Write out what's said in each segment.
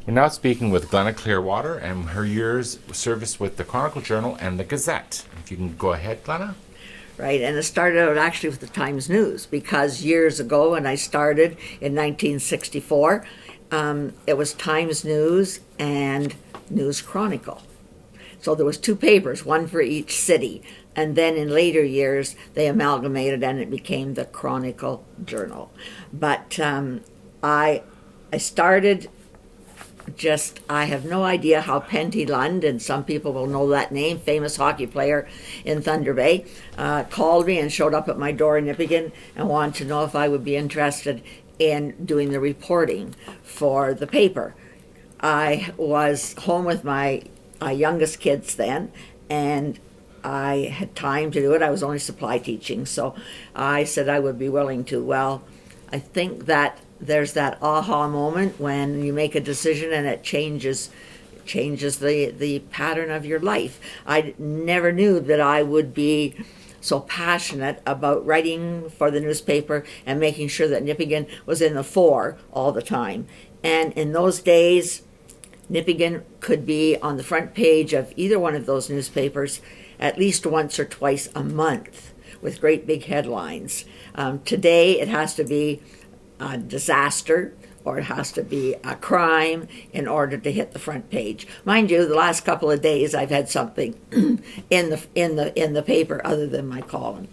We're now speaking with Glena Clearwater and her years service with the Chronicle Journal and the Gazette. If you can go ahead, Glena. Right, and it started out actually with the Times News, because years ago when I started in 1964, it was Times News and News Chronicle. So there was two papers, one for each city, and then in later years they amalgamated and it became the Chronicle Journal. But I started I have no idea how Penty Lund, and some people will know that name, famous hockey player in Thunder Bay, called me and showed up at my door in Nipigon and wanted to know if I would be interested in doing the reporting for the paper. I was home with my youngest kids then, and I had time to do it. I was only supply teaching, so I said I would be willing to. Well, I think that there's that aha moment when you make a decision and it changes the pattern of your life. I never knew that I would be so passionate about writing for the newspaper and making sure that Nipigon was in the fore all the time. And in those days, Nipigon could be on the front page of either one of those newspapers at least once or twice a month with great big headlines. Today it has to be a disaster or it has to be a crime in order to hit the front page. Mind you, the last couple of days I've had something in the paper other than my column.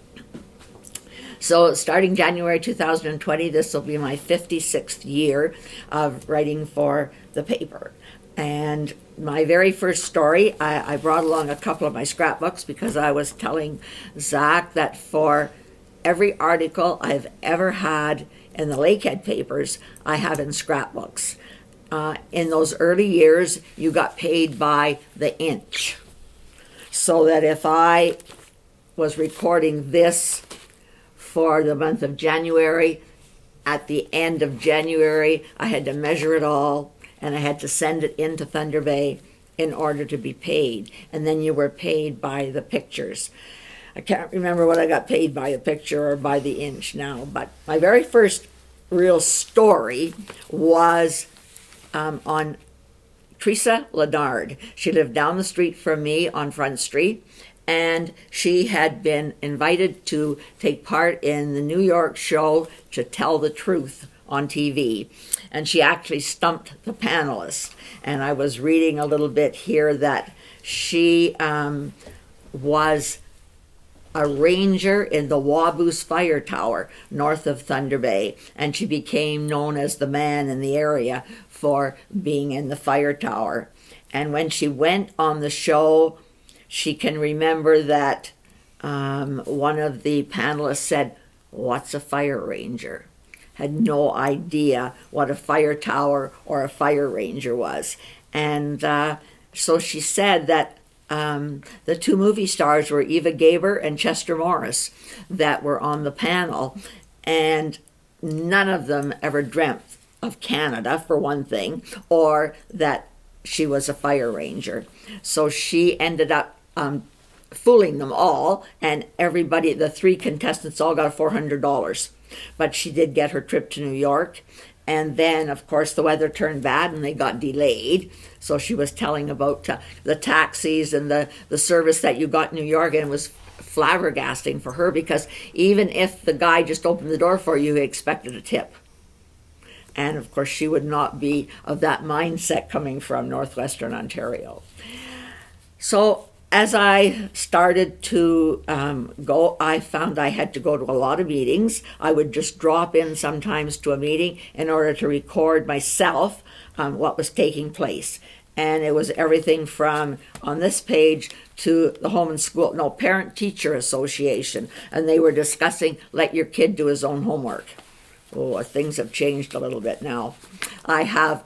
So starting January 2020, this will be my 56th year of writing for the paper. And my very first story, I brought along a couple of my scrapbooks because I was telling Zach that for every article I've ever had in the Lakehead papers, I have in scrapbooks. In those early years, you got paid by the inch. So that if I was recording this for the month of January, at the end of January, I had to measure it all, and I had to send it into Thunder Bay in order to be paid. And then you were paid by the pictures. I can't remember what I got paid by a picture or by the inch now, but my very first real story was on Teresa Leonard. She lived down the street from me on Front Street, and she had been invited to take part in the New York show To Tell the Truth on TV. And she actually stumped the panelists. And I was reading a little bit here that she was a ranger in the Waboos Fire Tower north of Thunder Bay, and she became known as the man in the area for being in the fire tower. And when she went on the show, she can remember that one of the panelists said, "What's a fire ranger?" Had no idea what a fire tower or a fire ranger was. And so she said that the two movie stars were Eva Gaber and Chester Morris that were on the panel, and none of them ever dreamt of Canada, for one thing, or that she was a fire ranger. So she ended up fooling them all, and everybody, the three contestants, all got $400. But she did get her trip to New York. And then, of course, the weather turned bad and they got delayed. So she was telling about the taxis and the service that you got in New York, and it was flabbergasting for her because even if the guy just opened the door for you, he expected a tip. And, of course, she would not be of that mindset coming from Northwestern Ontario. So as I started to go, I found I had to go to a lot of meetings. I would just drop in sometimes to a meeting in order to record myself what was taking place. And it was everything from, on this page, to the Parent-Teacher Association. And they were discussing, let your kid do his own homework. Oh, things have changed a little bit now. I have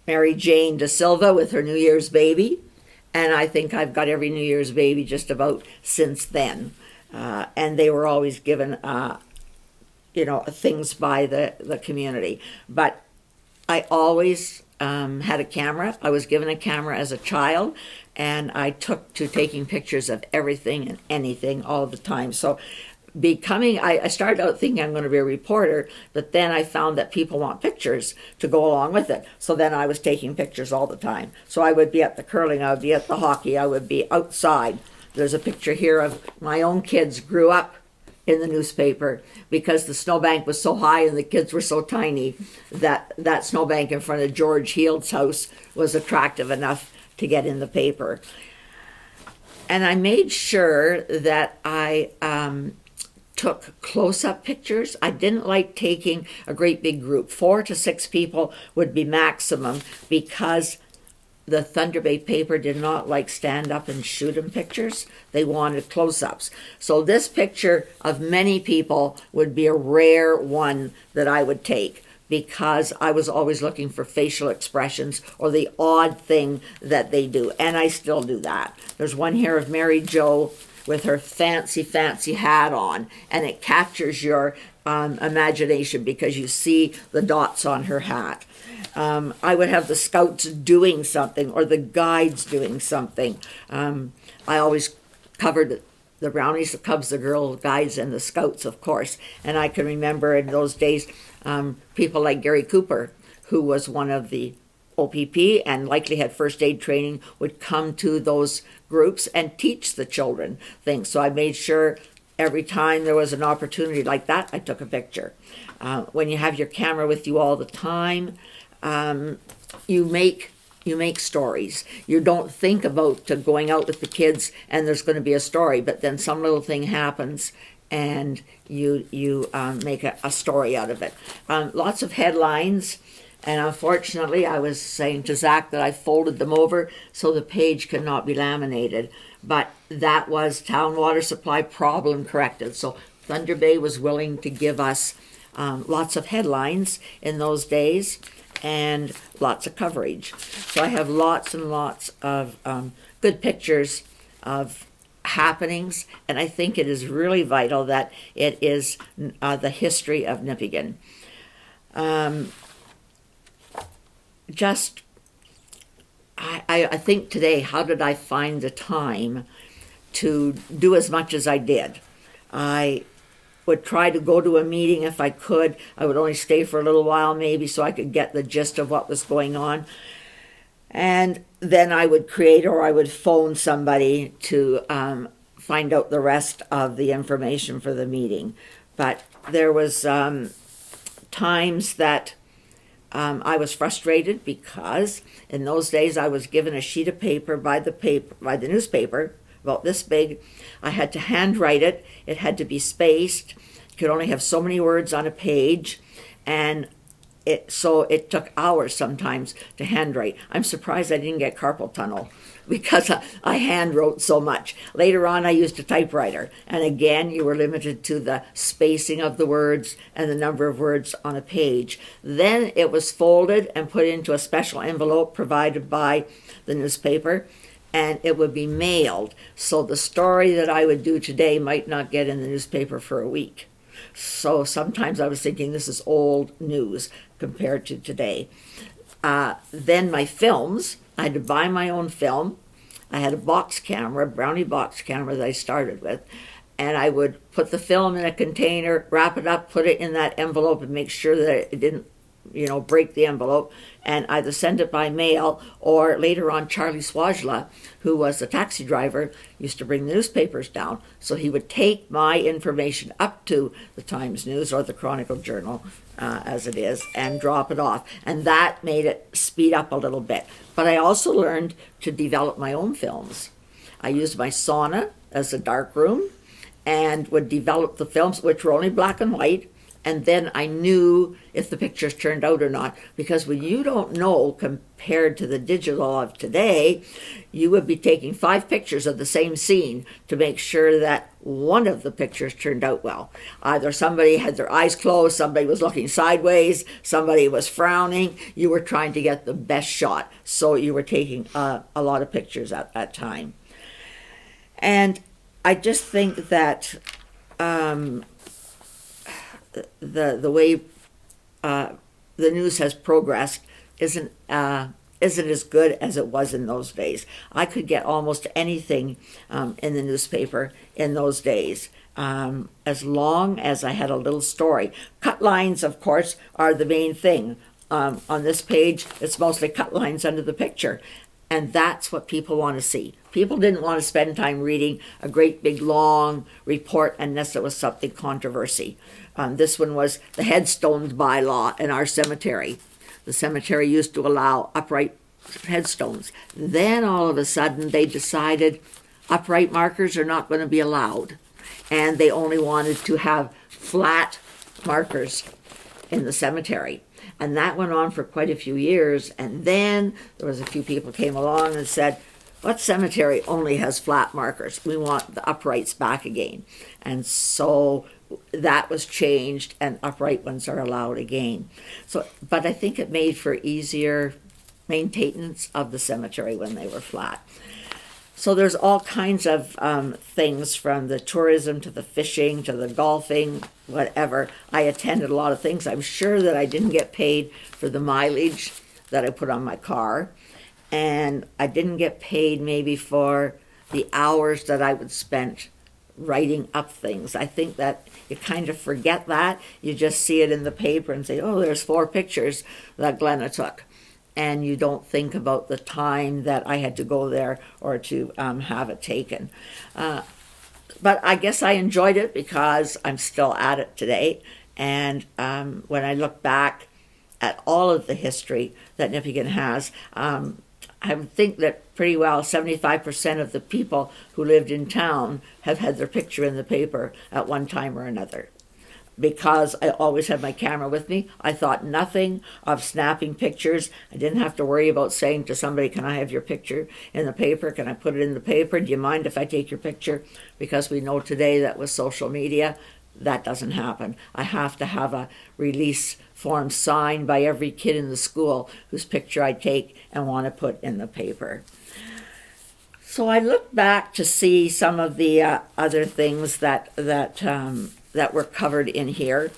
Mary Jane Da Silva with her New Year's baby. And I think I've got every New Year's baby just about since then. And they were always given, things by the community. But I always had a camera. I was given a camera as a child, and I took to taking pictures of everything and anything all the time. So I started out thinking I'm going to be a reporter, but then I found that people want pictures to go along with it. So then I was taking pictures all the time. So I would be at the curling, I would be at the hockey, I would be outside. There's a picture here of my own kids grew up in the newspaper because the snowbank was so high and the kids were so tiny that that snowbank in front of George Heald's house was attractive enough to get in the paper. And I made sure that I took close-up pictures. I didn't like taking a great big group. 4 to 6 people would be maximum because the Thunder Bay paper did not like stand-up and shoot-'em pictures. They wanted close-ups. So this picture of many people would be a rare one that I would take because I was always looking for facial expressions or the odd thing that they do. And I still do that. There's one here of Mary Jo with her fancy hat on, and it captures your imagination because you see the dots on her hat. I would have the scouts doing something or the guides doing something. I always covered the brownies, the cubs, the girl guides, and the scouts, of course. And I can remember in those days, people like Gary Cooper, who was one of the OPP and likely had first aid training, would come to those groups and teach the children things. So I made sure every time there was an opportunity like that, I took a picture. When you have your camera with you all the time, you make stories. You don't think about going out with the kids and there's going to be a story, but then some little thing happens and you make a story out of it. Lots of headlines. And unfortunately, I was saying to Zach that I folded them over so the page could not be laminated. But that was town water supply problem corrected. So Thunder Bay was willing to give us lots of headlines in those days and lots of coverage. So I have lots and lots of good pictures of happenings. And I think it is really vital that it is the history of Nipigon. I think today, how did I find the time to do as much as I did? I would try to go to a meeting if I could. I would only stay for a little while maybe so I could get the gist of what was going on. And then I would create or I would phone somebody to find out the rest of the information for the meeting. But there was times that I was frustrated because in those days I was given a sheet of paper by the newspaper about this big. I had to handwrite it. It had to be spaced. You could only have so many words on a page, and it took hours sometimes to handwrite. I'm surprised I didn't get carpal tunnel because I hand wrote so much. Later on, I used a typewriter, and again, you were limited to the spacing of the words and the number of words on a page. Then it was folded and put into a special envelope provided by the newspaper, and it would be mailed. So the story that I would do today might not get in the newspaper for a week. So sometimes I was thinking this is old news compared to today. Then my films, I had to buy my own film. I had a box camera, Brownie box camera that I started with, and I would put the film in a container, wrap it up, put it in that envelope and make sure that it didn't break the envelope, and either send it by mail or later on Charlie Swajla, who was a taxi driver, used to bring the newspapers down. So he would take my information up to the Times News or the Chronicle Journal, as it is, and drop it off. And that made it speed up a little bit. But I also learned to develop my own films. I used my sauna as a darkroom and would develop the films, which were only black and white. And then I knew if the pictures turned out or not, because when you don't know compared to the digital of today, you would be taking 5 pictures of the same scene to make sure that one of the pictures turned out well. Either somebody had their eyes closed, somebody was looking sideways, somebody was frowning. You were trying to get the best shot. So you were taking a lot of pictures at that time. And I just think that the way the news has progressed isn't as good as it was in those days. I could get almost anything in the newspaper in those days, as long as I had a little story. Cut lines, of course, are the main thing. On this page, it's mostly cut lines under the picture. And that's what people want to see. People didn't want to spend time reading a great big long report unless it was something controversy. This one was the headstones bylaw in our cemetery. The cemetery used to allow upright headstones. Then all of a sudden they decided upright markers are not going to be allowed. And they only wanted to have flat markers in the cemetery. And that went on for quite a few years. And then there was a few people came along and said, what cemetery only has flat markers? We want the uprights back again. And so that was changed and upright ones are allowed again. So, but I think it made for easier maintenance of the cemetery when they were flat. So there's all kinds of things, from the tourism to the fishing to the golfing, whatever. I attended a lot of things. I'm sure that I didn't get paid for the mileage that I put on my car. And I didn't get paid maybe for the hours that I would spend writing up things. I think that you kind of forget that. You just see it in the paper and say, oh, there's 4 pictures that Glena took. And you don't think about the time that I had to go there or to have it taken. But I guess I enjoyed it because I'm still at it today. And when I look back at all of the history that Nipigon has, I would think that pretty well 75% of the people who lived in town have had their picture in the paper at one time or another. Because I always had my camera with me, I thought nothing of snapping pictures. I didn't have to worry about saying to somebody, can I have your picture in the paper? Can I put it in the paper? Do you mind if I take your picture? Because we know today that with social media, that doesn't happen. I have to have a release form signed by every kid in the school whose picture I take and want to put in the paper. So I look back to see some of the other things that were covered in here.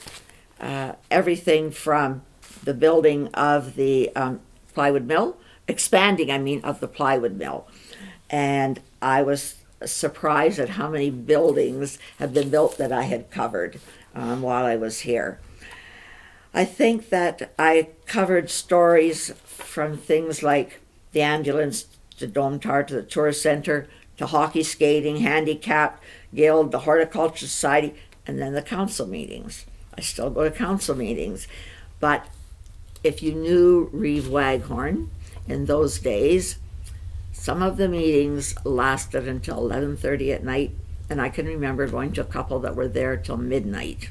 Everything from the building of the plywood mill, expanding, of the plywood mill. And I was surprised at how many buildings have been built that I had covered while I was here. I think that I covered stories from things like the ambulance to Domtar to the tourist center to hockey skating, handicap guild, the horticulture society, and then the council meetings. I still go to council meetings. But if you knew Reeve Waghorn in those days, some of the meetings lasted until 11:30 at night, and I can remember going to a couple that were there till midnight.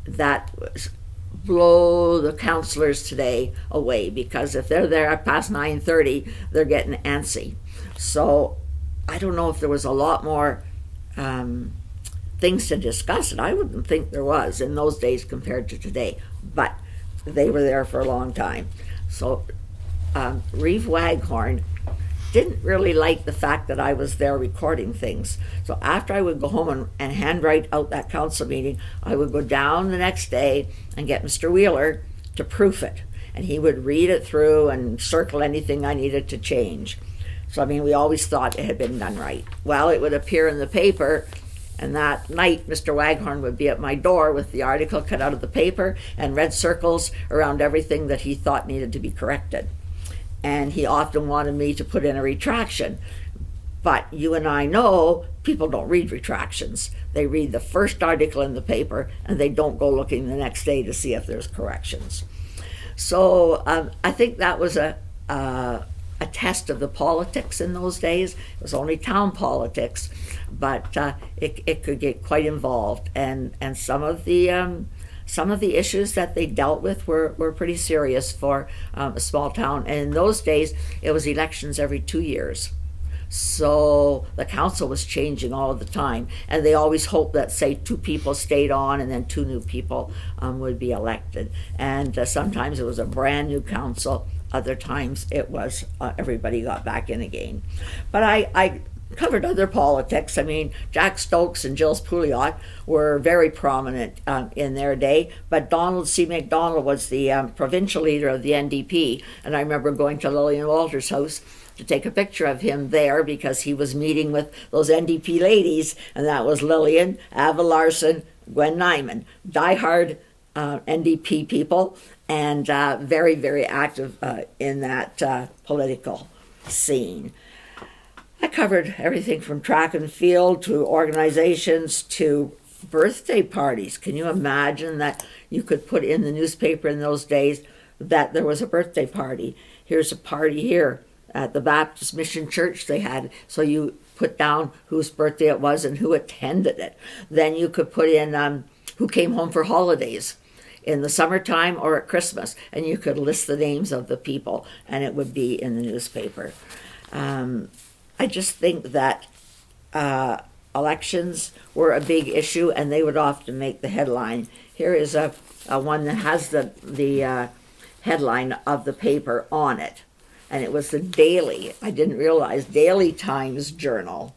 That was blow the councillors today away, because if they're there past 9:30, they're getting antsy. So I don't know if there was a lot more things to discuss, and I wouldn't think there was in those days compared to today, but they were there for a long time. So Reeve Waghorn didn't really like the fact that I was there recording things. So after I would go home and handwrite out that council meeting, I would go down the next day and get Mr. Wheeler to proof it. And he would read it through and circle anything I needed to change. So, we always thought it had been done right. Well, it would appear in the paper, and that night Mr. Waghorn would be at my door with the article cut out of the paper and red circles around everything that he thought needed to be corrected. And he often wanted me to put in a retraction. But you and I know people don't read retractions. They read the first article in the paper and they don't go looking the next day to see if there's corrections. So I think that was a test of the politics in those days. It was only town politics, but it could get quite involved. And some of the issues that they dealt with were pretty serious for a small town. And in those days, it was elections every 2 years. So the council was changing all the time. And they always hoped that, say, 2 people stayed on and then 2 new people would be elected. And sometimes it was a brand new council. Other times it was everybody got back in again. But I covered other politics. I mean, Jack Stokes and Gilles Pouliot were very prominent in their day, but Donald C. MacDonald was the provincial leader of the NDP, and I remember going to Lillian Walter's house to take a picture of him there because he was meeting with those NDP ladies, and that was Lillian, Ava Larson, Gwen Nyman, diehard NDP people, and very, very active in that political scene. I covered everything from track and field to organizations to birthday parties. Can you imagine that you could put in the newspaper in those days that there was a birthday party? Here's a party here at the Baptist Mission Church they had. So you put down whose birthday it was and who attended it. Then you could put in who came home for holidays in the summertime or at Christmas, and you could list the names of the people, and it would be in the newspaper. I just think that elections were a big issue, and they would often make the headline. Here is a one that has the headline of the paper on it, and it was the Daily, I didn't realize, Daily Times Journal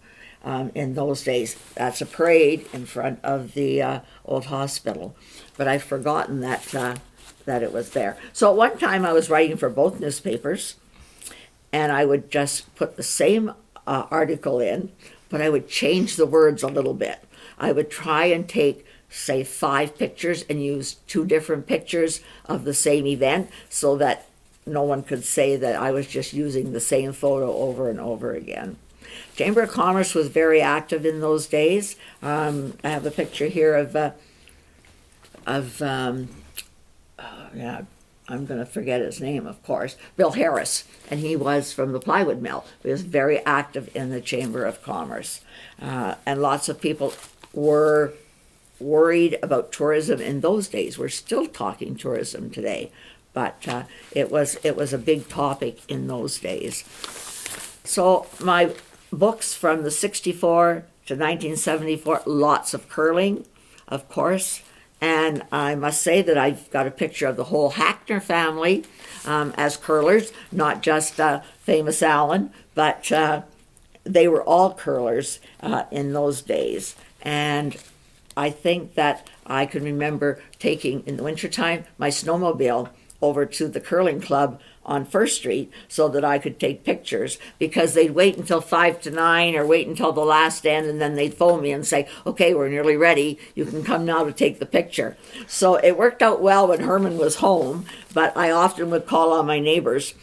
in those days. That's a parade in front of the old hospital, but I've forgotten that it was there. So at one time I was writing for both newspapers, and I would just put the same article in, but I would change the words a little bit. I would try and take, say, 5 pictures and use 2 different pictures of the same event so that no one could say that I was just using the same photo over and over again. Chamber of Commerce was very active in those days. I have a picture here I'm going to forget his name, of course, Bill Harris, and he was from the plywood mill. He was very active in the Chamber of Commerce. And lots of people were worried about tourism in those days. We're still talking tourism today, but it was a big topic in those days. So my books from the 64 to 1974, lots of curling, of course. And I must say that I've got a picture of the whole Hackner family as curlers, not just famous Alan, but they were all curlers in those days. And I think that I can remember taking, in the wintertime, my snowmobile over to the curling club on First Street so that I could take pictures, because they'd wait until 5 to 9 or wait until the last end, and then they'd phone me and say, okay, we're nearly ready, you can come now to take the picture. So it worked out well when Herman was home, but I often would call on my neighbors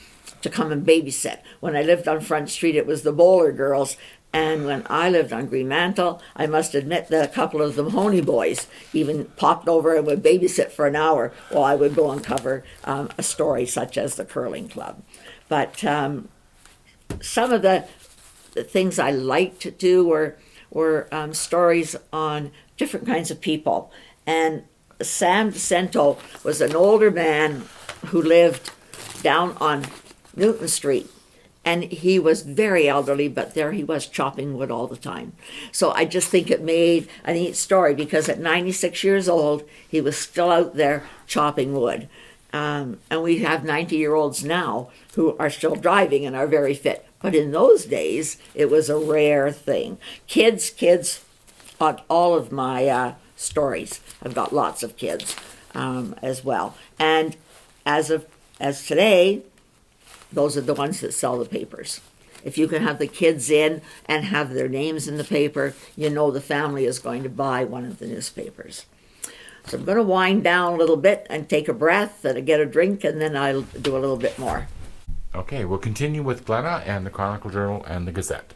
to come and babysit. When I lived on Front Street, it was the Bowler girls, and when I lived on Greenmantle, I must admit that a couple of the Mahoney boys even popped over and would babysit for an hour while I would go and cover a story such as the curling club. But some of the things I liked to do were stories on different kinds of people. And Sam DeCento was an older man who lived down on Newton Street. And he was very elderly, but there he was chopping wood all the time. So I just think it made a neat story, because at 96 years old, he was still out there chopping wood. And we have 90-year-olds now who are still driving and are very fit. But in those days, it was a rare thing. Kids on all of my stories. I've got lots of kids as well. And as today, those are the ones that sell the papers. If you can have the kids in and have their names in the paper, you know the family is going to buy one of the newspapers. So I'm going to wind down a little bit and take a breath and get a drink, and then I'll do a little bit more. Okay, we'll continue with Glena and the Chronicle Journal and the Gazette.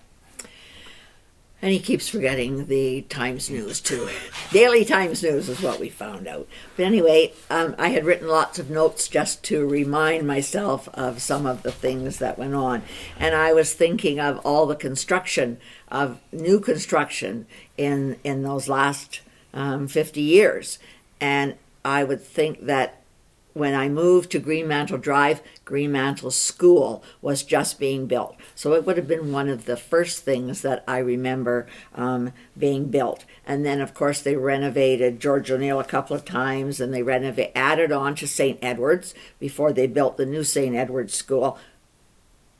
And he keeps forgetting the Times News, too. Daily Times News is what we found out. But anyway, I had written lots of notes just to remind myself of some of the things that went on. And I was thinking of all the construction, of new construction in those last 50 years. And I would think that when I moved to Greenmantle Drive, Greenmantle School was just being built. So it would have been one of the first things that I remember being built. And then, of course, they renovated George O'Neill a couple of times, and they added on to St. Edward's before they built the new St. Edward's School.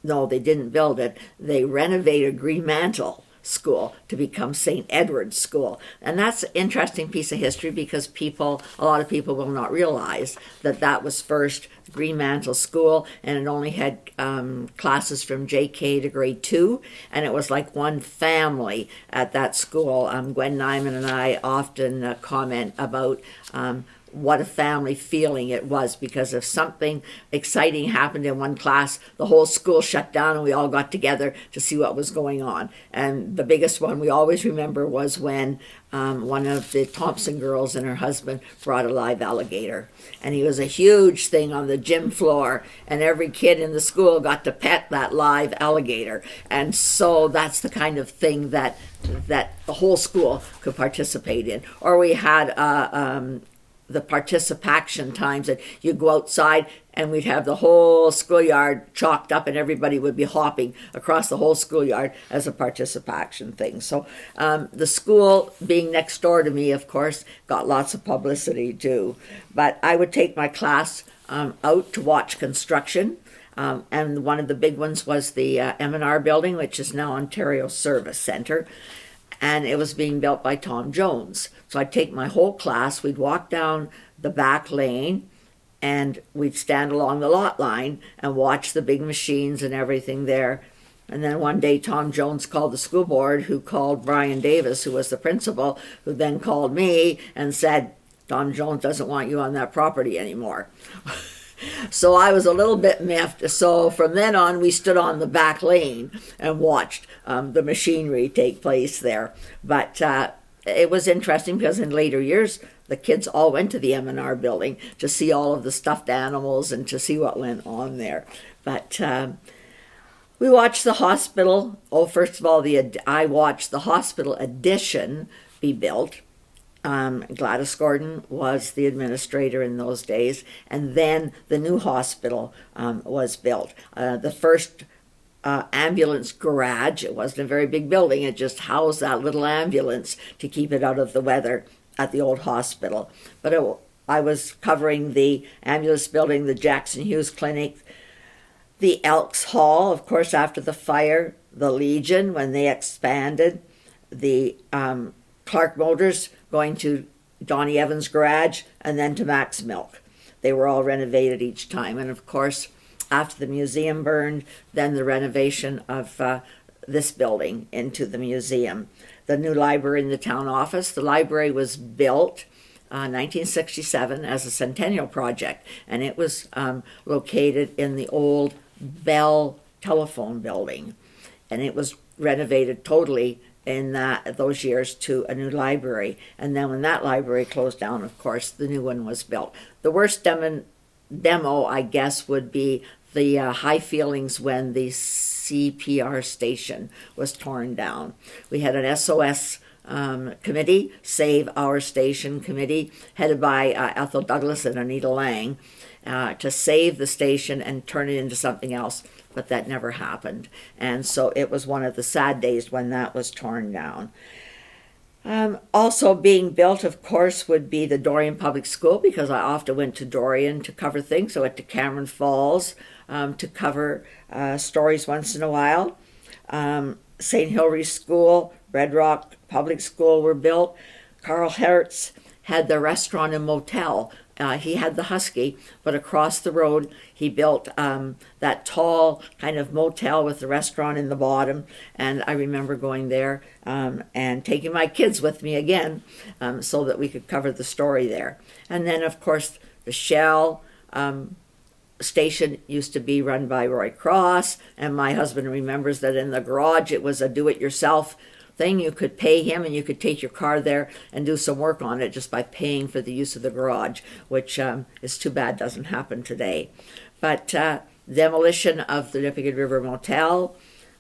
no, they didn't build it. They renovated Greenmantle School to become St. Edward's School. And that's an interesting piece of history because a lot of people will not realize that that was first Greenmantle School, and it only had classes from JK to grade 2, and it was like one family at that school. Gwen Nyman and I often comment about what a family feeling it was, because if something exciting happened in one class, the whole school shut down and we all got together to see what was going on. And the biggest one we always remember was when one of the Thompson girls and her husband brought a live alligator. And he was a huge thing on the gym floor, and every kid in the school got to pet that live alligator. And so that's the kind of thing that the whole school could participate in. Or we had the participation times that you go outside and we'd have the whole schoolyard chalked up and everybody would be hopping across the whole schoolyard as a participation thing. So the school being next door to me, of course, got lots of publicity too. But I would take my class out to watch construction. And one of the big ones was the M&R building, which is now Ontario Service Centre. And it was being built by Tom Jones. So I'd take my whole class, we'd walk down the back lane, and we'd stand along the lot line and watch the big machines and everything there. And then one day Tom Jones called the school board, who called Brian Davis, who was the principal, who then called me and said, Tom Jones doesn't want you on that property anymore. So I was a little bit miffed. So from then on, we stood on the back lane and watched the machinery take place there. But it was interesting because in later years, the kids all went to the M&R building to see all of the stuffed animals and to see what went on there. But we watched the hospital. Oh, first of all, I watched the hospital addition be built. Gladys Gordon was the administrator in those days, and then the new hospital was built. The first ambulance garage, it wasn't a very big building, it just housed that little ambulance to keep it out of the weather at the old hospital. But I was covering the ambulance building, the Jackson Hughes Clinic, the Elks Hall, of course, after the fire, the Legion when they expanded, the Clark Motors going to Donnie Evans' garage, and then to Max Milk. They were all renovated each time. And of course, after the museum burned, then the renovation of this building into the museum. The new library in the town office. The library was built 1967 as a centennial project, and it was located in the old Bell telephone building. And it was renovated totally in those years to a new library. And then when that library closed down, of course, the new one was built. The worst demo, I guess, would be the high feelings when the CPR station was torn down. We had an SOS committee, Save Our Station committee, headed by Ethel Douglas and Anita Lang, to save the station and turn it into something else. But that never happened. And so it was one of the sad days when that was torn down. Also being built, of course, would be the Dorian Public School, because I often went to Dorian to cover things. So I went to Cameron Falls to cover stories once in a while. St. Hilary's School, Red Rock Public School were built. Carl Hertz had the restaurant and motel. He had the Husky, but across the road he built that tall kind of motel with the restaurant in the bottom. And I remember going there and taking my kids with me again so that we could cover the story there. And then, of course, the Shell station used to be run by Roy Cross, and my husband remembers that in the garage it was a do-it-yourself thing. You could pay him and you could take your car there and do some work on it just by paying for the use of the garage, which is too bad doesn't happen today. But demolition of the Nipigon River Motel,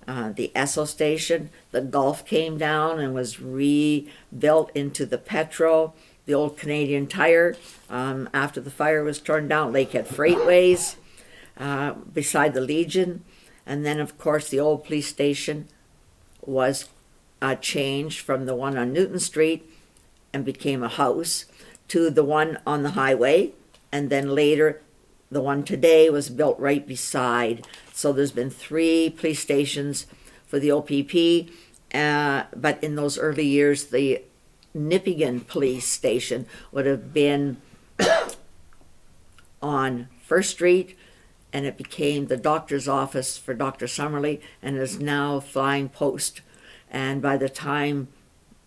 the Esso station, the Gulf came down and was rebuilt into the Petro, the old Canadian Tire after the fire was torn down, Lakehead Freightways beside the Legion, and then of course the old police station was changed from the one on Newton Street and became a house to the one on the highway, and then later The one today was built right beside. So there's been 3 police stations for the OPP, but in those early years, the Nipigon police station would have been on First Street, and it became the doctor's office for Dr. Summerly, and is now Flying Post. And by the time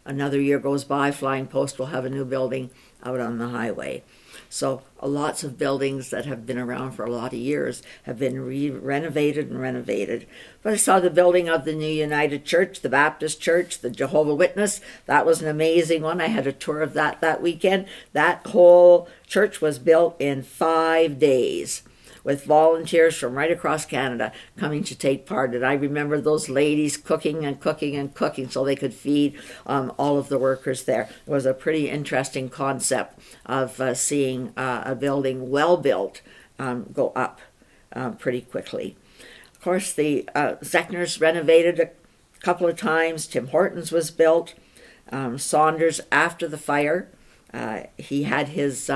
another year goes by, Flying Post will have a new building out on the highway. So lots of buildings that have been around for a lot of years have been renovated and renovated. But I saw the building of the New United Church, the Baptist Church, the Jehovah's Witness. That was an amazing one. I had a tour of that weekend. That whole church was built in 5 days, with volunteers from right across Canada coming to take part. And I remember those ladies cooking and cooking and cooking so they could feed all of the workers there. It was a pretty interesting concept of seeing a building well built go up pretty quickly. Of course, the Zechner's renovated a couple of times. Tim Hortons was built. Saunders, after the fire, he had his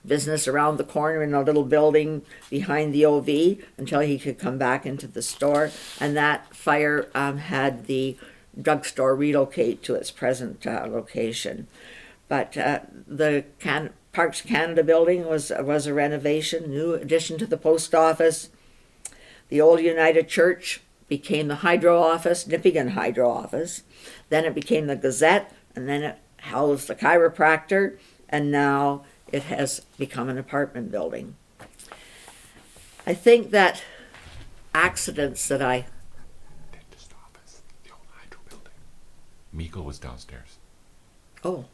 business around the corner in a little building behind the OV until he could come back into the store. And that fire had the drugstore relocate to its present location. But the Parks Canada building was a renovation, new addition to the post office. The old United Church became the hydro office, Nipigon hydro office. Then it became the Gazette, and then it housed the chiropractor, and now it has become an apartment building. I think that accidents that Dentist office, the old hydro building. Miko was downstairs. Oh,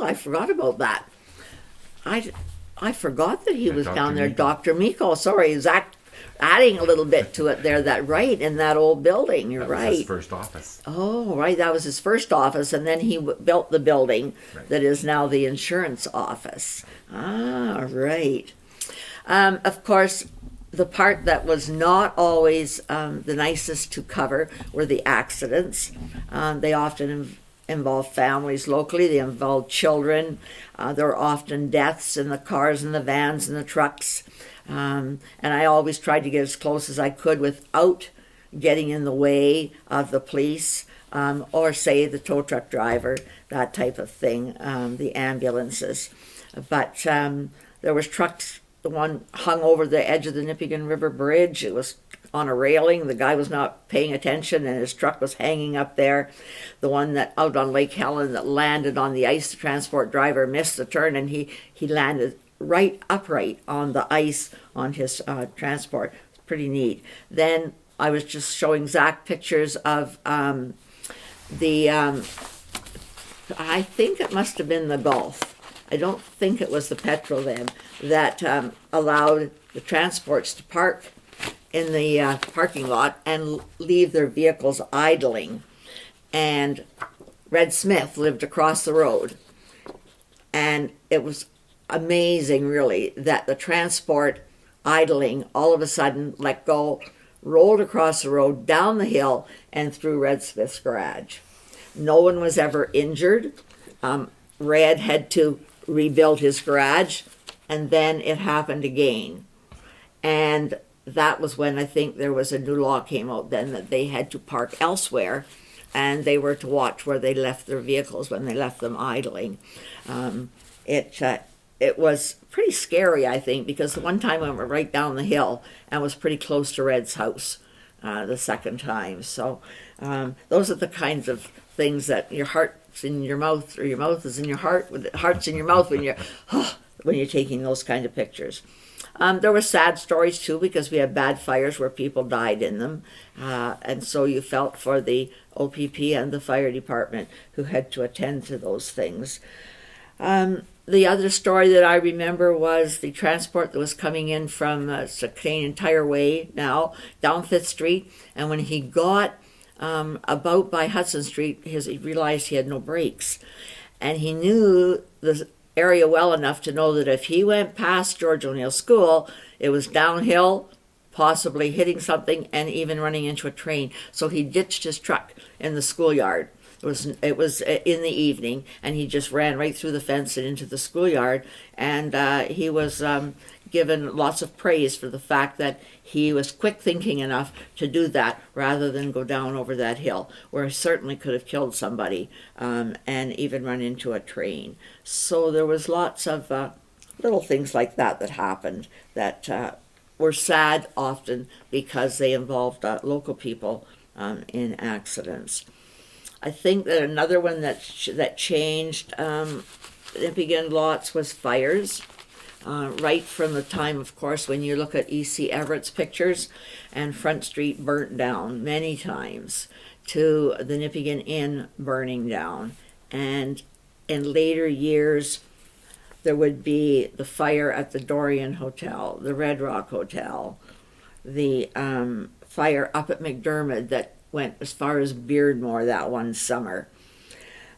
I forgot about that. I forgot that he was Dr. down there, Miko. Dr. Miko. Sorry, Zach adding a little bit to it there, in that old building. You're That was right. his first office. Oh, right. That was his first office, and then he built the building that is now the insurance office. Ah, right. Of course, the part that was not always the nicest to cover were the accidents. They often involve families locally. They involve children. There are often deaths in the cars and the vans and the trucks. And I always tried to get as close as I could without getting in the way of the police, or say the tow truck driver, that type of thing, the ambulances. But there was trucks, the one hung over the edge of the Nipigon River Bridge. It was on a railing. The guy was not paying attention and his truck was hanging up there. The one that out on Lake Helen that landed on the ice, the transport driver missed the turn and he landed right upright on the ice on his transport. It's pretty neat. Then I was just showing Zach pictures of I think it must have been the Gulf. I don't think it was the Petrol then that allowed the transports to park in the parking lot and leave their vehicles idling. And Red Smith lived across the road. And it was amazing, really, that the transport idling all of a sudden let go, rolled across the road, down the hill, and through Red Smith's garage. No one was ever injured. Red had to rebuild his garage, and then it happened again. And that was when I think there was a new law came out then that they had to park elsewhere, and they were to watch where they left their vehicles when they left them idling. It was pretty scary, I think, because the one time I went right down the hill and was pretty close to Red's house the second time. So those are the kinds of things that your heart's in your mouth, or your mouth is in your heart, with the heart's in your mouth when you're taking those kind of pictures. There were sad stories too, because we had bad fires where people died in them, and so you felt for the OPP and the fire department who had to attend to those things. The other story that I remember was the transport that was coming in from Canadian Tire Way now, down 5th Street, and when he got about by Hudson Street, he realized he had no brakes. And he knew the area well enough to know that if he went past George O'Neill School, it was downhill, possibly hitting something and even running into a train. So he ditched his truck in the schoolyard It was in the evening, and he just ran right through the fence and into the schoolyard, and he was given lots of praise for the fact that he was quick thinking enough to do that rather than go down over that hill, where he certainly could have killed somebody and even run into a train. So there was lots of little things like that that happened that were sad often because they involved local people in accidents. I think that another one that changed Nipigon lots was fires. Right from the time, of course, when you look at E.C. Everett's pictures, and Front Street burnt down many times, to the Nipigon Inn burning down. And in later years, there would be the fire at the Dorian Hotel, the Red Rock Hotel, the fire up at McDermott that went as far as Beardmore that one summer.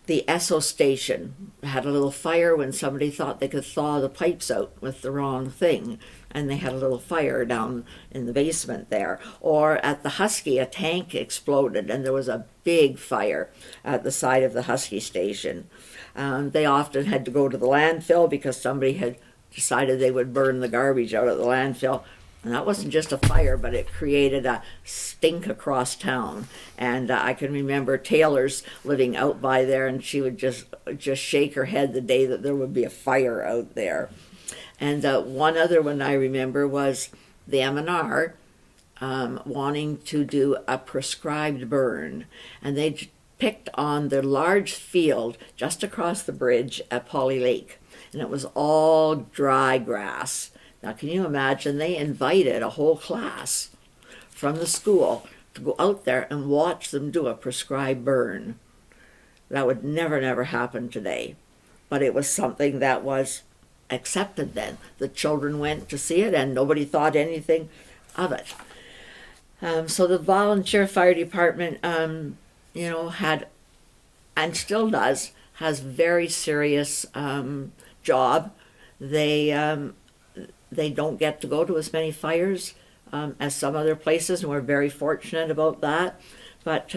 The Esso station had a little fire when somebody thought they could thaw the pipes out with the wrong thing, and they had a little fire down in the basement there. Or at the Husky, a tank exploded, and there was a big fire at the side of the Husky station. They often had to go to the landfill because somebody had decided they would burn the garbage out of the landfill. And that wasn't just a fire, but it created a stink across town. And I can remember Taylor's living out by there, and she would just shake her head the day that there would be a fire out there. And one other one I remember was the M&R wanting to do a prescribed burn. And they picked on the large field just across the bridge at Polly Lake. And it was all dry grass. Now, can you imagine? They invited a whole class from the school to go out there and watch them do a prescribed burn. That would never happen today. But it was something that was accepted then. The children went to see it, and nobody thought anything of it. So the volunteer fire department, had, and still does, has very serious job. They don't get to go to as many fires as some other places, and we're very fortunate about that. But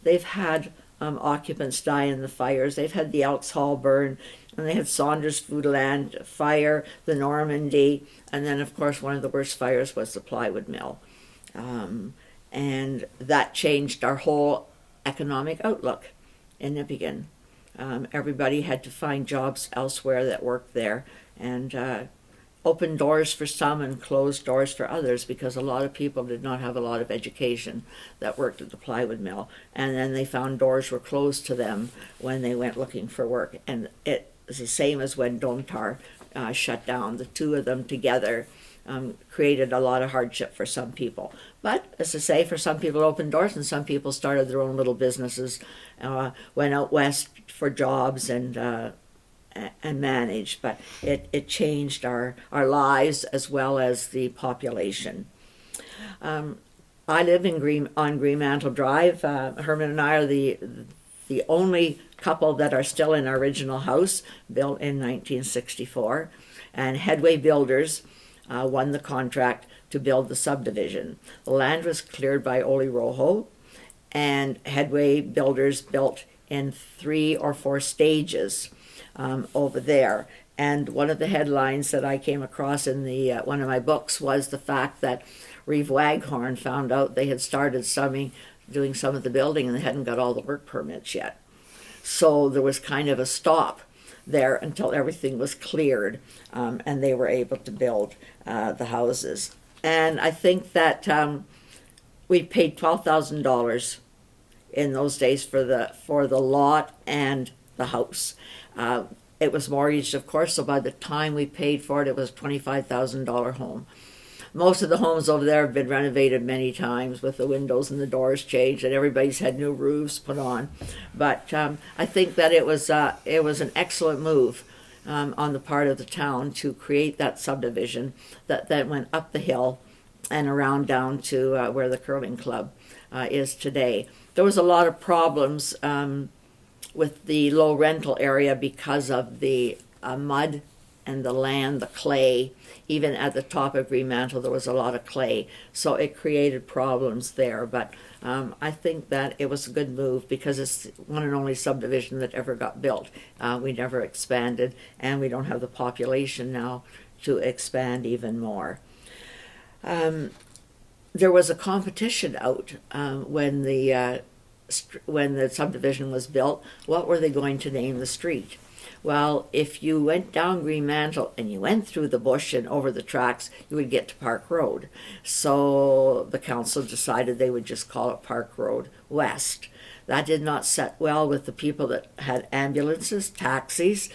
they've had occupants die in the fires. They've had the Elks Hall burn, and they had Saunders Foodland fire, the Normandy, and then, of course, one of the worst fires was the plywood mill. And that changed our whole economic outlook in Nipigon. Everybody had to find jobs elsewhere that worked there, and opened doors for some and closed doors for others, because a lot of people did not have a lot of education that worked at the plywood mill. And then they found doors were closed to them when they went looking for work. And it was the same as when Domtar shut down. The two of them together created a lot of hardship for some people. But, as I say, for some people it opened doors, and some people started their own little businesses, went out west for jobs and managed, but it changed our lives as well as the population. I live on Greenmantle Drive. Herman and I are the only couple that are still in our original house, built in 1964, and Headway Builders won the contract to build the subdivision. The land was cleared by Ole Rojo, and Headway Builders built in 3 or 4 stages over there. And one of the headlines that I came across in the one of my books was the fact that Reeve Waghorn found out they had started doing some of the building, and they hadn't got all the work permits yet. So there was kind of a stop there until everything was cleared, and they were able to build the houses. And I think that we paid $12,000 in those days for the lot and the house. It was mortgaged, of course, so by the time we paid for it, it was a $25,000 home. Most of the homes over there have been renovated many times, with the windows and the doors changed, and everybody's had new roofs put on. But I think that it was an excellent move on the part of the town to create that subdivision that went up the hill and around down to where the curling club is today. There was a lot of problems with the low rental area because of the mud and the land, the clay. Even at the top of Greenmantle, there was a lot of clay, so it created problems there. But I think that it was a good move because it's one and only subdivision that ever got built. We never expanded, and we don't have the population now to expand even more. There was a competition out when the subdivision was built. What were they going to name the street? Well, if you went down Greenmantle and you went through the bush and over the tracks, you would get to Park Road. So the council decided they would just call it Park Road West. That did not set well with the people that had ambulances, taxis,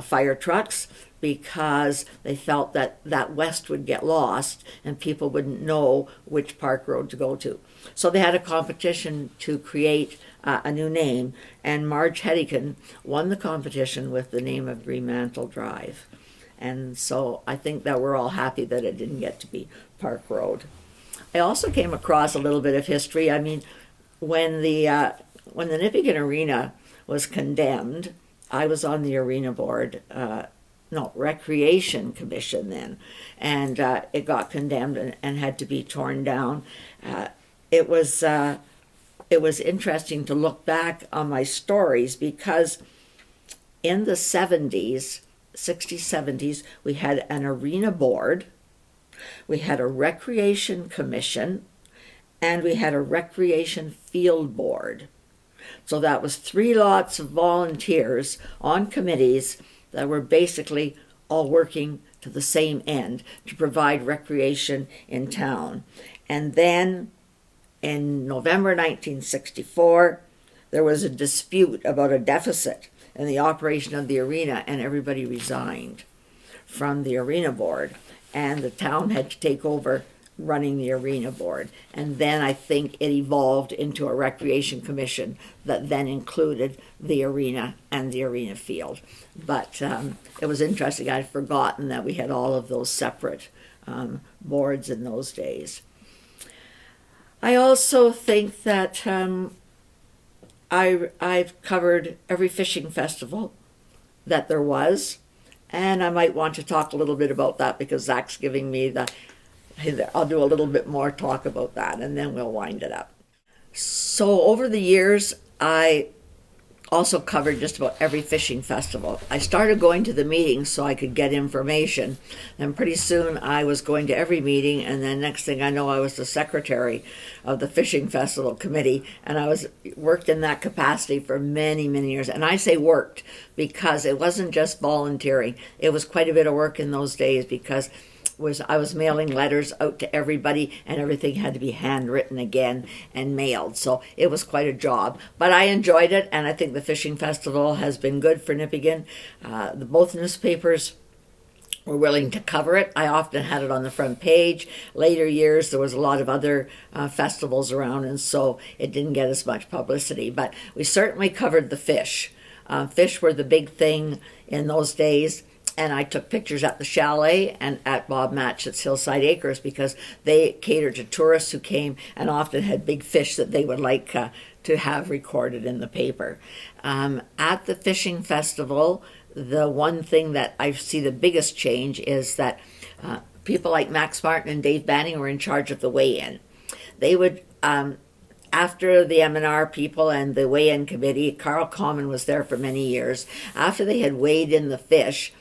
fire trucks, because they felt that west would get lost and people wouldn't know which Park Road to go to. So they had a competition to create a new name, and Marge Hedican won the competition with the name of Greenmantle Drive. And so I think that we're all happy that it didn't get to be Park Road. I also came across a little bit of history. I mean, when the Nipigon Arena was condemned, I was on the arena board, Recreation Commission then, and it got condemned and had to be torn down. It was interesting to look back on my stories because in the 60s, 70s, we had an arena board, we had a recreation commission, and we had a recreation field board. So that was 3 lots of volunteers on committees that were basically all working to the same end, to provide recreation in town. And then in November 1964, there was a dispute about a deficit in the operation of the arena, and everybody resigned from the arena board. And the town had to take over running the arena board. And then I think it evolved into a recreation commission that then included the arena and the arena field. But it was interesting. I'd forgotten that we had all of those separate boards in those days. I also think that I've covered every fishing festival that there was, and I might want to talk a little bit about that because Zach's giving me I'll do a little bit more talk about that, and then we'll wind it up. So over the years, I also covered just about every fishing festival. I started going to the meetings so I could get information, and pretty soon I was going to every meeting, and then next thing I know, I was the secretary of the fishing festival committee, and I worked in that capacity for many, many years. And I say worked because it wasn't just volunteering. It was quite a bit of work in those days because I was mailing letters out to everybody, and everything had to be handwritten again and mailed. So it was quite a job. But I enjoyed it, and I think the fishing festival has been good for Nipigon. Both newspapers were willing to cover it. I often had it on the front page. Later years, there was a lot of other festivals around, and so it didn't get as much publicity. But we certainly covered the fish. Fish were the big thing in those days. And I took pictures at the chalet and at Bob Matchett's Hillside Acres because they catered to tourists who came and often had big fish that they would like to have recorded in the paper. At the fishing festival, the one thing that I see the biggest change is that people like Max Martin and Dave Banning were in charge of the weigh-in. They would after the M&R people and the weigh-in committee, Carl Common was there for many years, after they had weighed in the fish,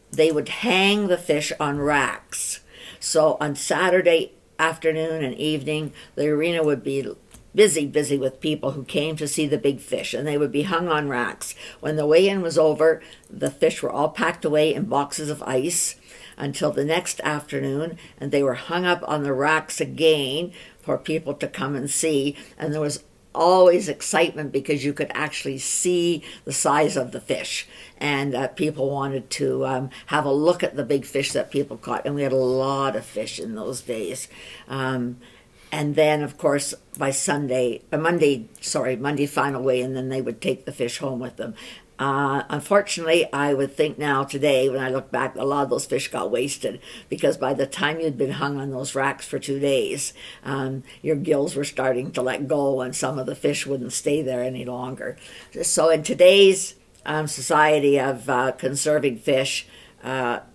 they would hang the fish on racks. So on Saturday afternoon and evening, the arena would be busy with people who came to see the big fish, and they would be hung on racks. When the weigh-in was over, the fish were all packed away in boxes of ice until the next afternoon, and they were hung up on the racks again for people to come and see. And there was always excitement because you could actually see the size of the fish, and people wanted to have a look at the big fish that people caught, and we had a lot of fish in those days. And then, of course, by Monday final weigh, and then they would take the fish home with them. Unfortunately, I would think now today, when I look back, a lot of those fish got wasted because by the time you'd been hung on those racks for 2 days, your gills were starting to let go and some of the fish wouldn't stay there any longer. So in today's society of conserving fish,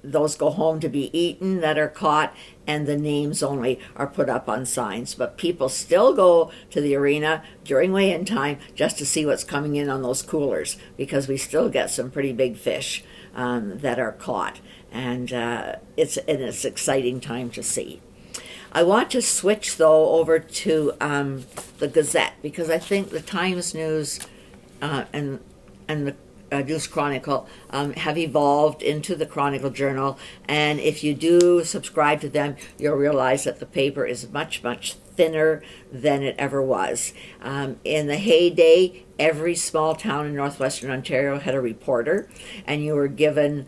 Those go home to be eaten that are caught, and the names only are put up on signs. But people still go to the arena during weigh-in time just to see what's coming in on those coolers, because we still get some pretty big fish that are caught, and it's an exciting time to see. I want to switch, though, over to the Gazette, because I think the Times News and the News Chronicle have evolved into the Chronicle Journal, and if you do subscribe to them, you'll realize that the paper is much, much thinner than it ever was. In the heyday, every small town in northwestern Ontario had a reporter, and you were given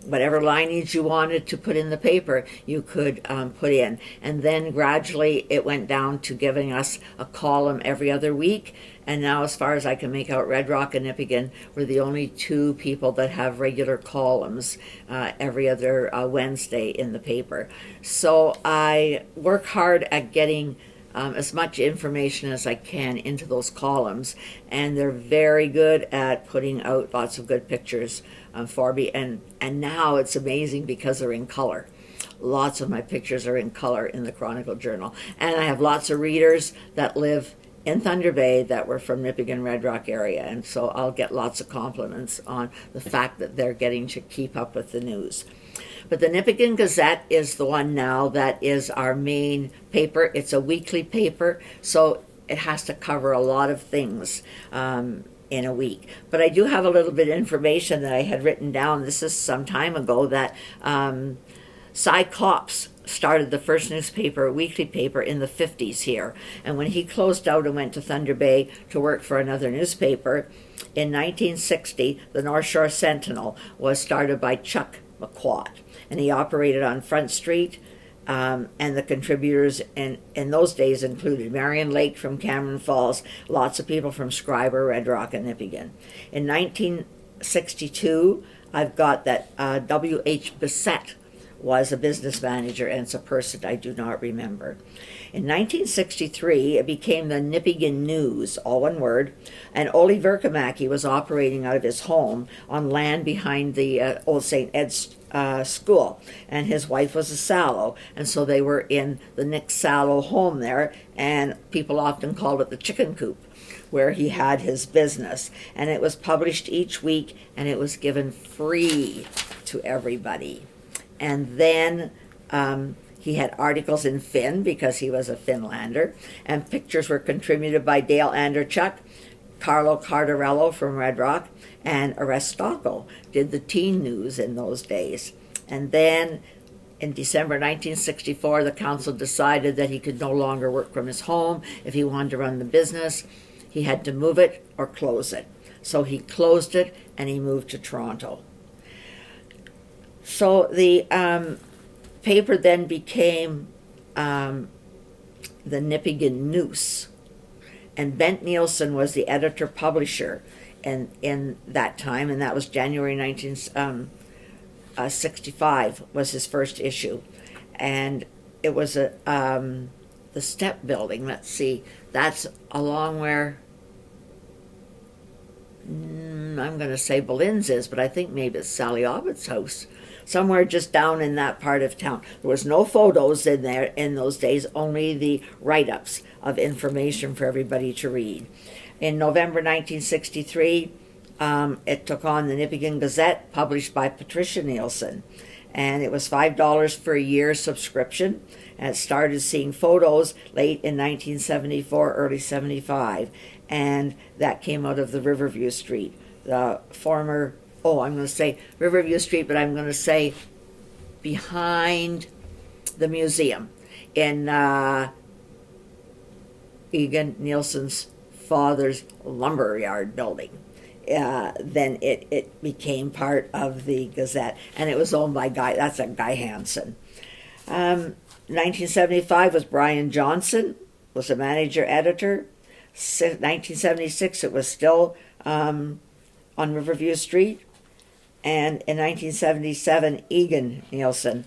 whatever lineage you wanted to put in the paper, you could put in. And then gradually it went down to giving us a column every other week. And now, as far as I can make out, Red Rock and Nipigon were the only two people that have regular columns every other Wednesday in the paper. So I work hard at getting as much information as I can into those columns, and they're very good at putting out lots of good pictures for me. And now it's amazing because they're in color. Lots of my pictures are in color in the Chronicle Journal, and I have lots of readers that live in Thunder Bay that were from Nipigon, Red Rock area, and so I'll get lots of compliments on the fact that they're getting to keep up with the news. But the Nipigon Gazette is the one now that is our main paper. It's a weekly paper, so it has to cover a lot of things in a week. But I do have a little bit of information that I had written down. This is some time ago that Cy Copps started the first newspaper, weekly paper, in the 50s here. And when he closed out and went to Thunder Bay to work for another newspaper, in 1960, the North Shore Sentinel was started by Chuck McQuad. And he operated on Front Street, and the contributors in those days included Marion Lake from Cameron Falls, lots of people from Schreiber, Red Rock, and Nipigon. In 1962, I've got that W.H. Bissett was a business manager, and it's a person I do not remember. In 1963, it became the Nipigon News, all one word, and Ole Verkamaki was operating out of his home on land behind the old St. Ed's school, and his wife was a Sallow, and so they were in the Nick Sallow home there, and people often called it the chicken coop, where he had his business. And it was published each week, and it was given free to everybody. And then he had articles in Finn because he was a Finlander, and pictures were contributed by Dale Anderchuk, Carlo Cardarello from Red Rock, and Arestocco did the teen news in those days. And then in December 1964, the council decided that he could no longer work from his home. If he wanted to run the business, he had to move it or close it. So he closed it, and he moved to Toronto. So the paper then became the Nipigon News, and Bent Nielsen was the editor-publisher in that time, and that was January 1965 was his first issue. And it was the Step Building. Let's see, that's along where I'm going to say Bolin's is, but I think maybe it's Sally Abbott's house, somewhere just down in that part of town. There was no photos in there in those days, only the write-ups of information for everybody to read. In November 1963, it took on the Nipigon Gazette, published by Patricia Nielsen, and it was $5 for a year subscription, and it started seeing photos late in 1974, early 75, and that came out of the Riverview Street, the former, I'm going to say Riverview Street, but I'm going to say behind the museum in Egan Nielsen's father's lumberyard building. Then it became part of the Gazette, and it was owned by Guy Hansen. 1975 was Brian Johnson, was a manager editor. 1976 it was still on Riverview Street. And in 1977, Egan Nielsen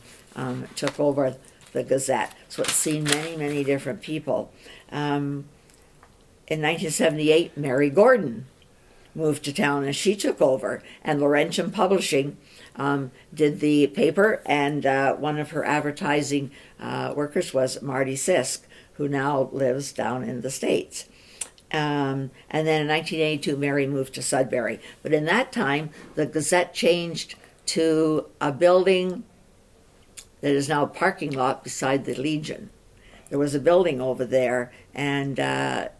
took over the Gazette. So it's seen many, many different people. In 1978, Mary Gordon moved to town and she took over. And Laurentian Publishing did the paper, and one of her advertising workers was Marty Sisk, who now lives down in the States. And then in 1982, Mary moved to Sudbury. But in that time, the Gazette changed to a building that is now a parking lot beside the Legion. There was a building over there, and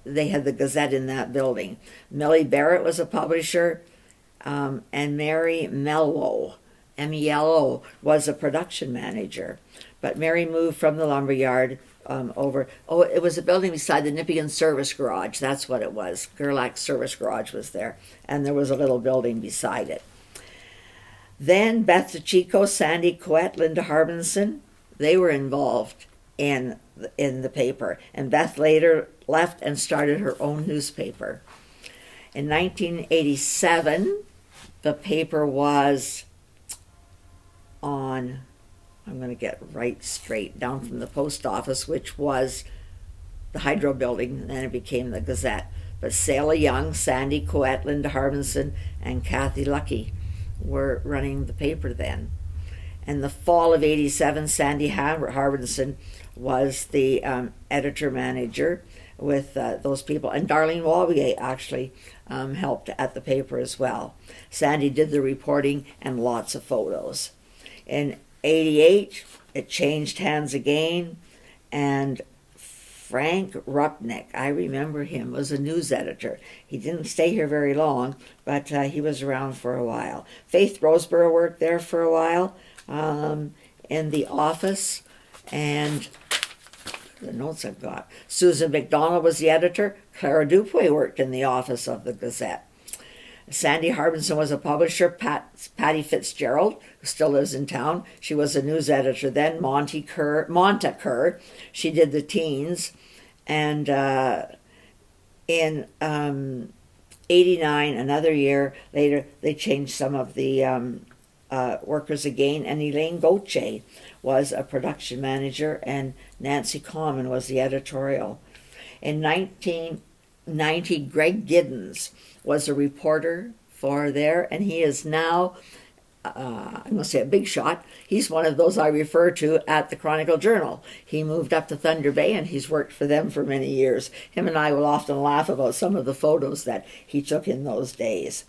they had the Gazette in that building. Millie Barrett was a publisher, and Mary Mello, M-E-L-O, was a production manager. But Mary moved from the lumberyard over. Oh, it was a building beside the Nipigon Service Garage. That's what it was. Gerlach Service Garage was there, and there was a little building beside it. Then Beth DeChico, Sandy Coet, Linda Harbinson, they were involved in the paper. And Beth later left and started her own newspaper. In 1987, the paper was on, I'm going to get right straight, down from the post office, which was the Hydro Building, and then it became the Gazette. But Selah Young, Sandy Coet, Linda Harbinson, and Kathy Lucky were running the paper then. In the fall of 87, Sandy Harbinson was the editor-manager with those people. And Darlene Walbier actually helped at the paper as well. Sandy did the reporting and lots of photos. In 88, it changed hands again, and Frank Rupnick, I remember him, was a news editor. He didn't stay here very long, but he was around for a while. Faith Roseborough worked there for a while in the office, and the notes I've got. Susan McDonald was the editor. Clara Dupuy worked in the office of the Gazette. Sandy Harbinson was a publisher. Patty Fitzgerald, who still lives in town, she was a news editor then. Monta Kerr, she did the teens. And in 89, another year later, they changed some of the workers again, and Elaine Gauthier was a production manager, and Nancy Common was the editorial. In 1990, Greg Giddens was a reporter for there, and he is now, I'm going to say a big shot. He's one of those I refer to at the Chronicle Journal. He moved up to Thunder Bay, and he's worked for them for many years. Him and I will often laugh about some of the photos that he took in those days.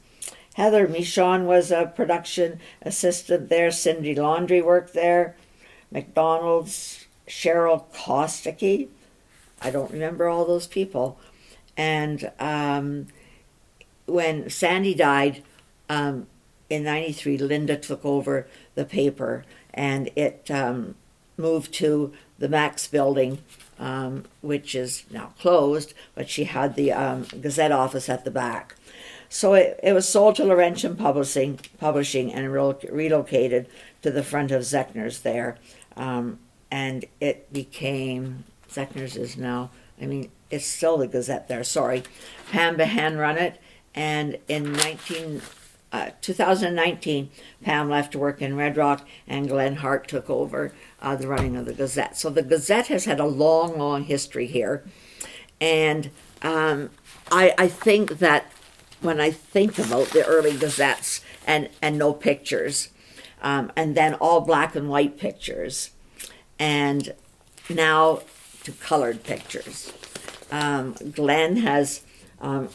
Heather Michon was a production assistant there. Cindy Laundrie worked there. McDonald's, Cheryl Kosticky. I don't remember all those people. And when Sandy died in 93, Linda took over the paper, and it moved to the Max building, which is now closed, but she had the Gazette office at the back. So it was sold to Laurentian Publishing and relocated to the front of Zechner's there. And it became, Zechner's is now, it's still the Gazette there, sorry. Pam Behan run it, and in 2019, Pam left to work in Red Rock, and Glenn Hart took over the running of the Gazette. So the Gazette has had a long, long history here. And I think that when I think about the early Gazettes and no pictures, and then all black and white pictures, and now to colored pictures. Glenn has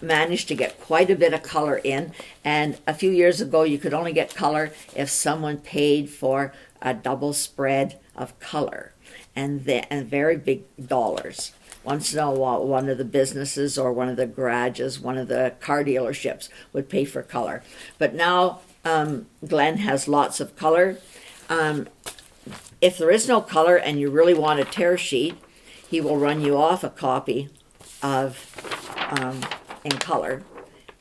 managed to get quite a bit of color in, and a few years ago you could only get color if someone paid for a double spread of color, and very big dollars. Once in a while, one of the businesses or one of the garages, one of the car dealerships would pay for color. But now Glenn has lots of color. If there is no color and you really want a tear sheet, he will run you off a copy of in color.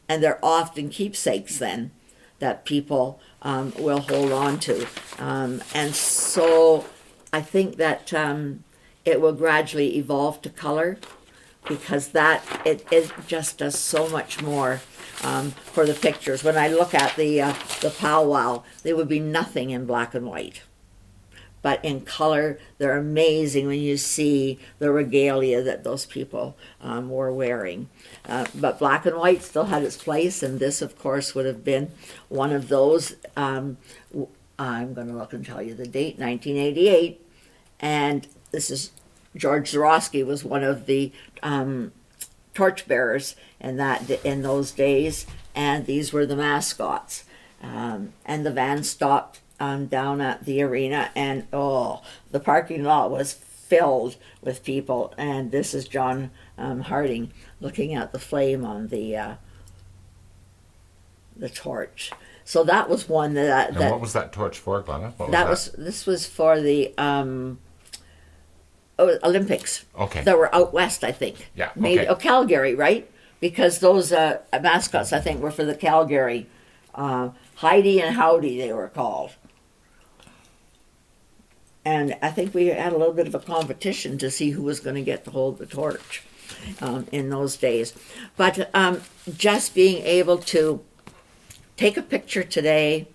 And they're often keepsakes then that people will hold on to. And so I think that it will gradually evolve to color, because that it just does so much more for the pictures. When I look at the powwow, there would be nothing in black and white. but in color, they're amazing when you see the regalia that those people were wearing. But black and white still had its place, and this, of course, would have been one of those. I'm going to look and tell you the date, 1988, and this is George Zorowski was one of the torchbearers in those days, and these were the mascots. And the van stopped down at the arena, and the parking lot was filled with people. And this is John Harding looking at the flame on the torch. So that was one that. And what was that torch for, Glena? This was for the Olympics. Okay. That were out west, I think. Yeah. Okay. Maybe Calgary, right? Because those mascots, I think, were for the Calgary. Heidi and Howdy, they were called. And I think we had a little bit of a competition to see who was going to get to hold the torch in those days. But just being able to take a picture today,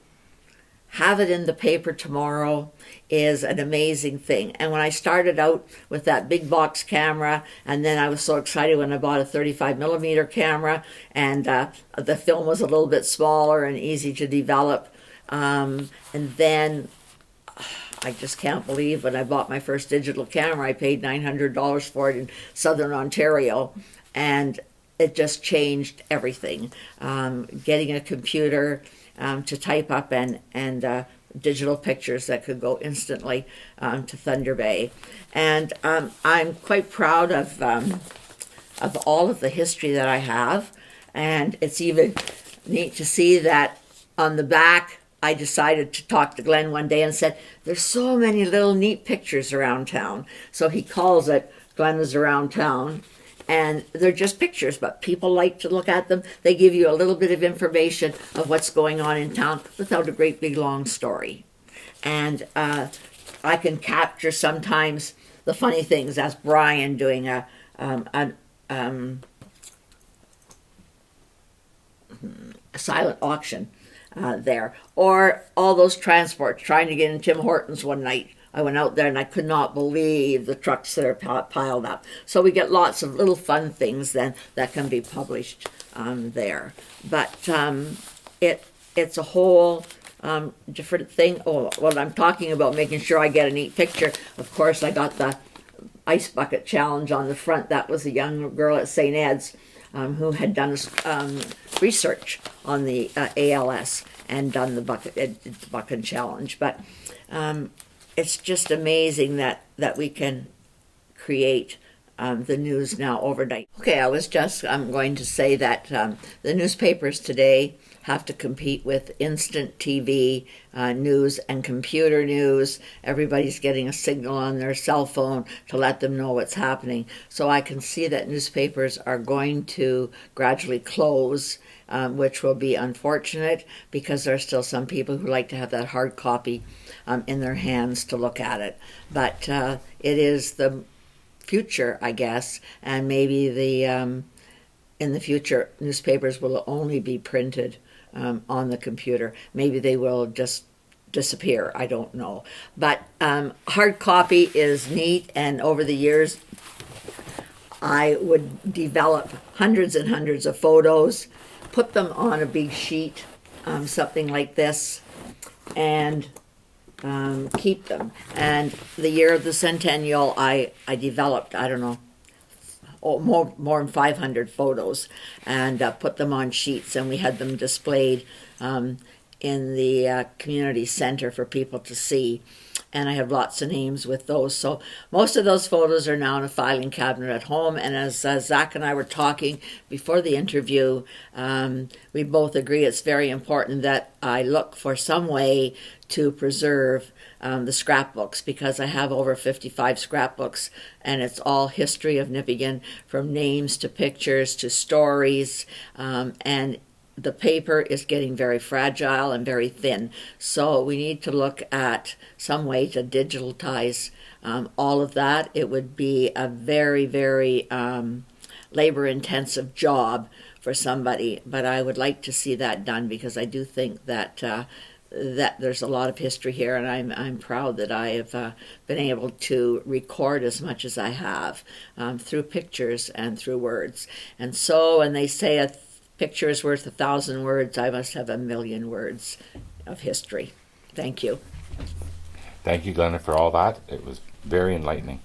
have it in the paper tomorrow, is an amazing thing. And when I started out with that big box camera, and then I was so excited when I bought a 35 millimeter camera, and the film was a little bit smaller and easy to develop. And then I just can't believe when I bought my first digital camera, I paid $900 for it in Southern Ontario, and it just changed everything. Getting a computer to type up and digital pictures that could go instantly to Thunder Bay. And I'm quite proud of all of the history that I have. And it's even neat to see that on the back, I decided to talk to Glenn one day and said, there's so many little neat pictures around town. So he calls it Glena's Around Town. And they're just pictures, but people like to look at them. They give you a little bit of information of what's going on in town without a great big long story. And I can capture sometimes the funny things. That's Brian doing a silent auction there. Or all those transports, trying to get in Tim Hortons one night. I went out there and I could not believe the trucks that are piled up. So we get lots of little fun things then that can be published there. But it's a whole different thing. Oh, well, I'm talking about making sure I get a neat picture. Of course, I got the ice bucket challenge on the front. That was a young girl at St. Ed's who had done research on the ALS and done the bucket challenge. But it's just amazing that we can create the news now overnight. Okay, I'm going to say that the newspapers today have to compete with instant TV news and computer news. Everybody's getting a signal on their cell phone to let them know what's happening. So I can see that newspapers are going to gradually close, which will be unfortunate because there are still some people who like to have that hard copy in their hands to look at it. But it is the future, I guess, and maybe in the future newspapers will only be printed on the computer. Maybe they will just disappear. I don't know. But hard copy is neat, and over the years I would develop hundreds and hundreds of photos, put them on a big sheet, something like this, and keep them. And the year of the centennial, I developed, I don't know, more than 500 photos, and put them on sheets, and we had them displayed in the community center for people to see. And I have lots of names with those. So most of those photos are now in a filing cabinet at home. And as Zach and I were talking before the interview, we both agree it's very important that I look for some way to preserve the scrapbooks, because I have over 55 scrapbooks, and it's all history of Nipigon, from names to pictures to stories, and the paper is getting very fragile and very thin. So we need to look at some way to digitize all of that. It would be a very, very labor-intensive job for somebody, but I would like to see that done, because I do think that that there's a lot of history here, and I'm proud that I have been able to record as much as I have through pictures and through words. And so, when they say a picture is worth 1,000 words, I must have 1,000,000 words of history. Thank you. Thank you, Glena, for all that. It was very enlightening.